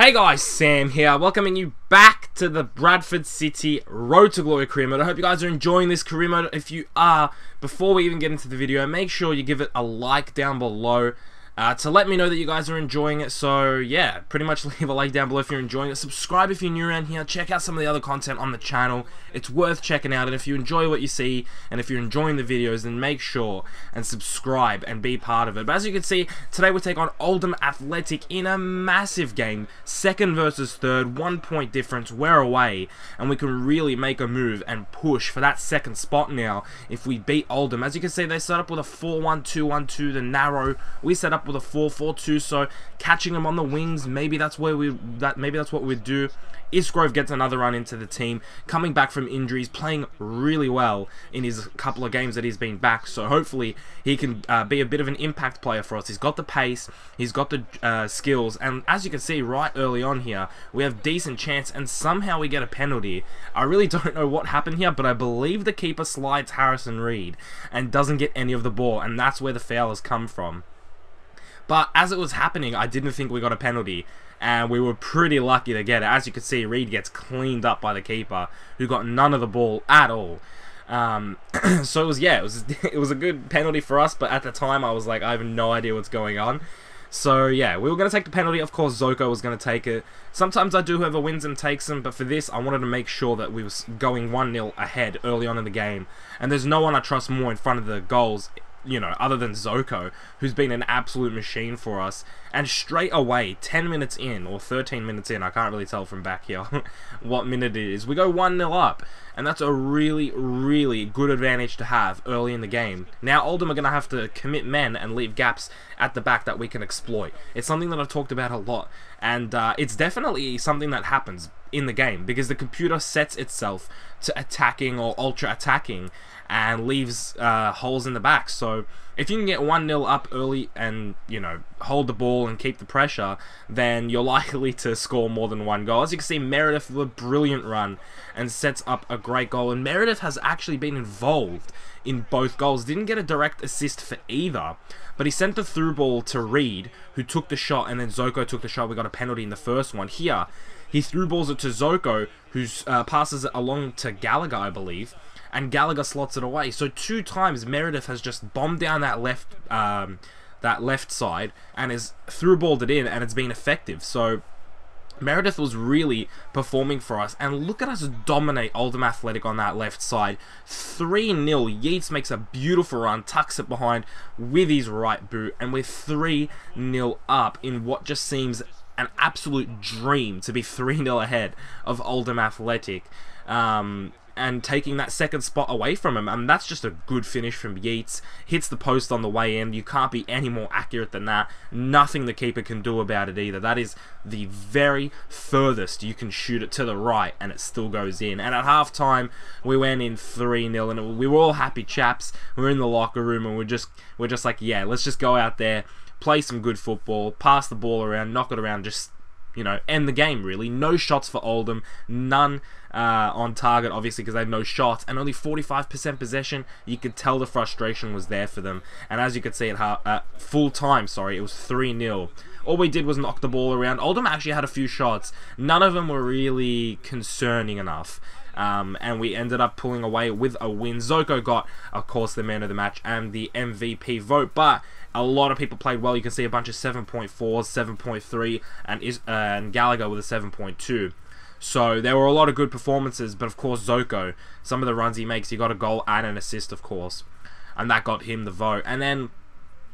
Hey guys, Sam here, welcoming you back to the Bradford City Road to Glory career mode. I hope you guys are enjoying this career mode. If you are, before we even get into the video, make sure you give it a like down below to let me know that you guys are enjoying it. So yeah, pretty much leave a like down below if you're enjoying it. Subscribe if you're new around here. Check out some of the other content on the channel. It's worth checking out, and if you enjoy what you see and if you're enjoying the videos, then make sure and subscribe and be part of it. But as you can see, today we take on Oldham Athletic in a massive game, second versus third, 1 point difference. We're away, and we can really make a move and push for that second spot now if we beat Oldham. As you can see, they set up with a 4-1-2-1-2, the narrow. We set up with a 4-4-2, so catching them on the wings, maybe that's what we'd do. Isgrove gets another run into the team, coming back from injuries, playing really well in his couple of games that he's been back, so hopefully he can be a bit of an impact player for us. He's got the pace, he's got the skills, and as you can see right early on here, we have decent chance, and somehow we get a penalty. I really don't know what happened here, but I believe the keeper slides Harrison Reed and doesn't get any of the ball, and that's where the foul has come from. But as it was happening, I didn't think we got a penalty, and we were pretty lucky to get it. As you can see, Reed gets cleaned up by the keeper, who got none of the ball at all. So it was a good penalty for us, but at the time I was like, I have no idea what's going on. So yeah, we were going to take the penalty. Of course, Zoko was going to take it. Sometimes I do whoever wins and takes them, but for this, I wanted to make sure that we was going 1-0 ahead early on in the game. And there's no one I trust more in front of the goals, you know, other than Zoko, who's been an absolute machine for us. And straight away, 10 minutes in, or 13 minutes in, I can't really tell from back here what minute it is, we go 1-0 up. And that's a really, really good advantage to have early in the game. Now Oldham are going to have to commit men and leave gaps at the back that we can exploit. It's something that I've talked about a lot, and it's definitely something that happens in the game, because the computer sets itself to attacking or ultra attacking and leaves holes in the back. So if you can get 1-0 up early and, you know, hold the ball and keep the pressure, then you're likely to score more than one goal. As you can see, Meredith with a brilliant run and sets up a great goal, and Meredith has actually been involved in both goals. Didn't get a direct assist for either, but he sent the through ball to Reed, who took the shot, and then Zoko took the shot. We got a penalty in the first one. Here, he through balls it to Zoko, who passes it along to Gallagher, I believe, and Gallagher slots it away. So 2 times Meredith has just bombed down that left side and has through balled it in, and it's been effective. So Meredith was really performing for us, and look at us dominate Oldham Athletic on that left side. 3-0. Yeats makes a beautiful run, tucks it behind with his right boot, and we're 3-0 up in what just seems an absolute dream to be 3-0 ahead of Oldham Athletic. And taking that second spot away from him, and that's just a good finish from Yeats. Hits the post on the way in. You can't be any more accurate than that. Nothing the keeper can do about it either. That is the very furthest you can shoot it to the right, and it still goes in. And at halftime, we went in 3-0, and we were all happy chaps. We were in the locker room, and we're just like, yeah, let's just go out there, play some good football, pass the ball around, knock it around, just, you know, end the game, really. No shots for Oldham, none on target, obviously, because they had no shots, and only 45% possession. You could tell the frustration was there for them, and as you could see at full time, sorry, it was 3-0. All we did was knock the ball around. Oldham actually had a few shots. None of them were really concerning enough. And we ended up pulling away with a win. Zoko got, of course, the man of the match and the MVP vote, but a lot of people played well. You can see a bunch of 7.4s, 7.3, and Gallagher with a 7.2. So there were a lot of good performances, but of course Zoko, some of the runs he makes, he got a goal and an assist, of course, and that got him the vote. And then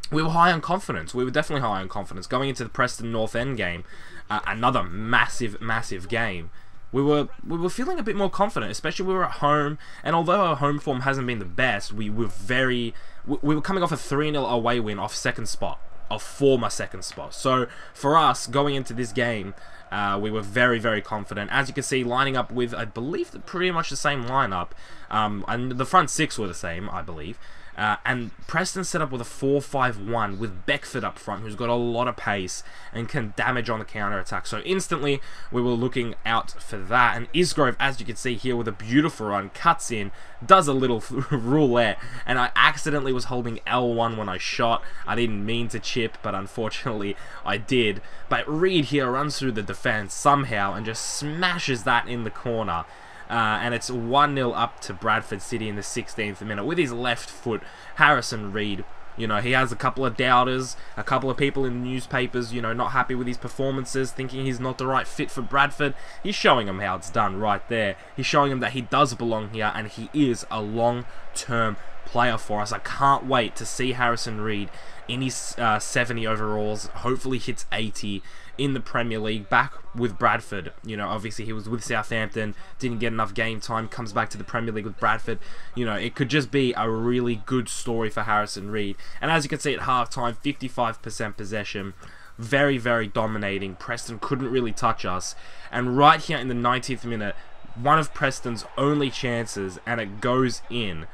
we were high on confidence. We were definitely high on confidence going into the Preston North End game, another massive game. We were feeling a bit more confident, especially we were at home, and although our home form hasn't been the best, we were coming off a 3-0 away win off second spot, a former second spot. So for us, going into this game, we were very confident. As you can see, lining up with, I believe, pretty much the same lineup, and the front 6 were the same, I believe. And Preston set up with a 4-5-1 with Beckford up front, who's got a lot of pace and can damage on the counter-attack. So instantly, we were looking out for that. And Isgrove, as you can see here, with a beautiful run, cuts in, does a little roulette, and I accidentally was holding L1 when I shot. I didn't mean to chip, but unfortunately, I did. But Reed here runs through the defense somehow and just smashes that in the corner. And it's 1-0 up to Bradford City in the 16th minute with his left foot. Harrison Reed, you know, he has a couple of doubters, a couple of people in the newspapers, you know, not happy with his performances, thinking he's not the right fit for Bradford. He's showing him how it's done right there. He's showing him that he does belong here, and he is a long-term player for us. I can't wait to see Harrison Reed in his 70 overalls, hopefully hits 80 in the Premier League, back with Bradford. You know, obviously he was with Southampton, didn't get enough game time, comes back to the Premier League with Bradford. You know, it could just be a really good story for Harrison Reed. And as you can see at half-time, 55% possession, very, very dominating. Preston couldn't really touch us. And right here in the 90th minute, one of Preston's only chances, and it goes in.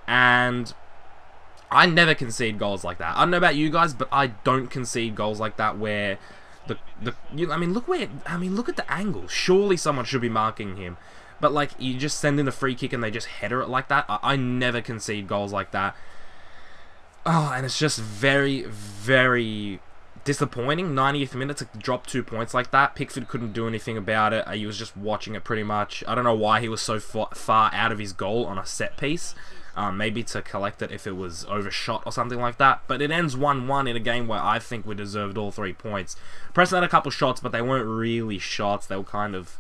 And I never concede goals like that. I don't know about you guys, but I don't concede goals like that where I mean, look at the angle. Surely someone should be marking him. But like, you just send in the free kick and they just header it like that. I never concede goals like that. Oh, and it's just very, very disappointing. 90th minute to drop 2 points like that. Pickford couldn't do anything about it. He was just watching it pretty much. I don't know why he was so far out of his goal on a set piece. Maybe to collect it if it was overshot or something like that. But it ends 1-1 in a game where I think we deserved all 3 points. Preston had a couple shots, but they weren't really shots. They were kind of,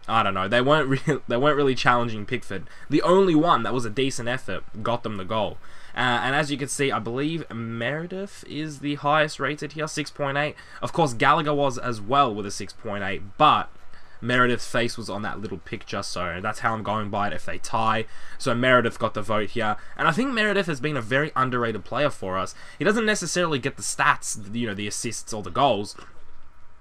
I don't know. They weren't really challenging Pickford. The only one that was a decent effort got them the goal. And as you can see, I believe Meredith is the highest rated here, 6.8. Of course, Gallagher was as well with a 6.8, but Meredith's face was on that little picture, so that's how I'm going by it if they tie. So Meredith got the vote here, and I think Meredith has been a very underrated player for us. He doesn't necessarily get the stats, you know, the assists or the goals,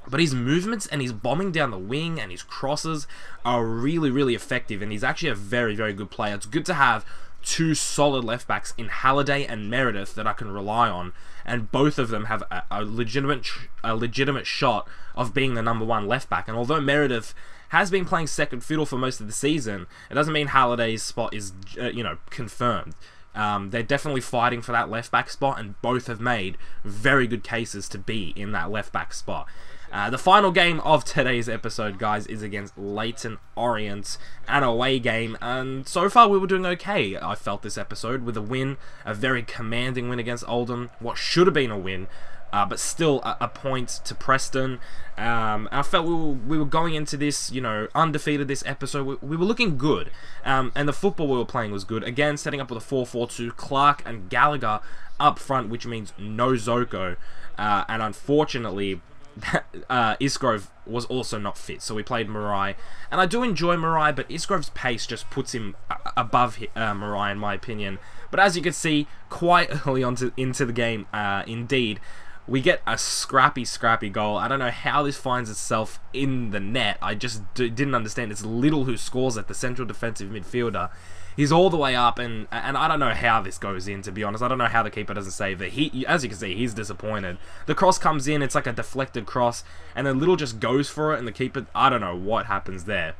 but his movements and his bombing down the wing and his crosses are really, really effective, and he's actually a very, very good player. It's good to have two solid left backs in Halliday and Meredith that I can rely on, and both of them have a legitimate shot of being the #1 left back. And although Meredith has been playing second fiddle for most of the season, it doesn't mean Halliday's spot is you know, confirmed. They're definitely fighting for that left back spot, and both have made very good cases to be in that left back spot. The final game of today's episode, guys, is against Leyton Orient, an away game, and so far we were doing okay, I felt, this episode, with a win, a very commanding win against Oldham, what should have been a win, but still a point to Preston. I felt we were going into this, you know, undefeated this episode. We were looking good, and the football we were playing was good. Again, setting up with a 4-4-2, Clark and Gallagher up front, which means no Zoko, and unfortunately Isgrove was also not fit, so we played Marai, and I do enjoy Marai, but Isgrove's pace just puts him above Marai in my opinion. But as you can see, quite early into the game, indeed, we get a scrappy goal. I don't know how this finds itself in the net. I just didn't understand. It's Little who scores it, the central defensive midfielder. He's all the way up, and I don't know how this goes in, to be honest. I don't know how the keeper doesn't save it. As you can see, he's disappointed. The cross comes in, it's like a deflected cross, and then Little just goes for it, and the keeper, I don't know what happens there.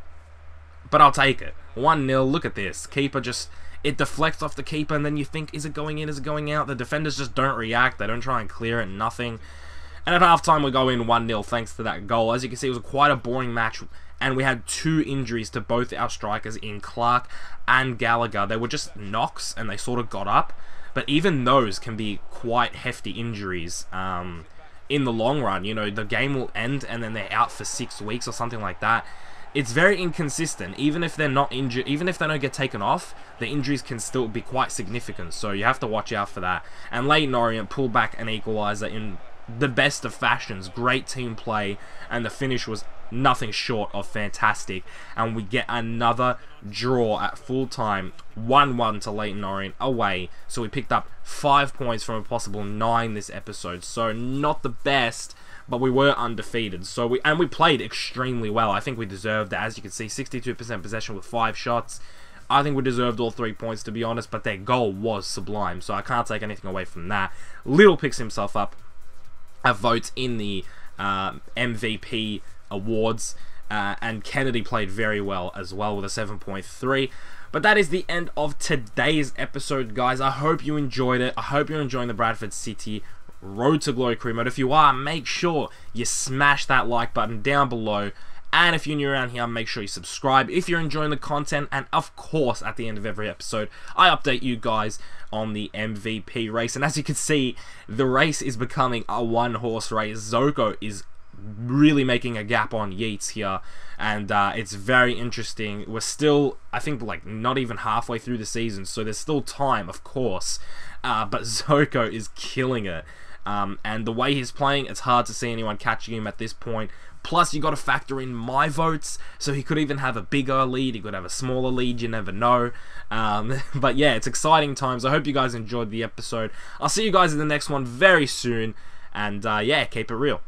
But I'll take it. 1-0, look at this. Keeper just, it deflects off the keeper, and then you think, is it going in, is it going out? The defenders just don't react, they don't try and clear it, nothing. And at halftime, we go in 1-0 thanks to that goal. As you can see, it was quite a boring match, and we had 2 injuries to both our strikers in Clark and Gallagher. They were just knocks, and they sort of got up. But even those can be quite hefty injuries in the long run. You know, the game will end, and then they're out for 6 weeks or something like that. It's very inconsistent. Even if they're not injured, even if they don't get taken off, the injuries can still be quite significant. So you have to watch out for that. And Leyton Orient pulled back an equaliser in the best of fashions. Great team play, and the finish was nothing short of fantastic, and we get another draw at full time, 1-1 to Leyton Orient away. So we picked up 5 points from a possible 9 this episode, so not the best, but we were undefeated. So we played extremely well. I think we deserved it. As you can see, 62% possession with 5 shots. I think we deserved all 3 points, to be honest, but their goal was sublime, so I can't take anything away from that. Little picks himself up a vote in the MVP awards, and Kennedy played very well as well with a 7.3. But that is the end of today's episode, guys. I hope you enjoyed it. I hope you're enjoying the Bradford City Road to Glory career mode. If you are, make sure you smash that like button down below. And if you're new around here, make sure you subscribe if you're enjoying the content. And of course, at the end of every episode, I update you guys on the MVP race. And as you can see, the race is becoming a one-horse race. Zoko is really making a gap on Yeats here, and it's very interesting. We're still, I think, like not even halfway through the season, so there's still time, of course, but Zoko is killing it, and the way he's playing, it's hard to see anyone catching him at this point. Plus, you got to factor in my votes, so he could even have a bigger lead, he could have a smaller lead, you never know. But yeah, it's exciting times. I hope you guys enjoyed the episode. I'll see you guys in the next one very soon, and yeah, keep it real.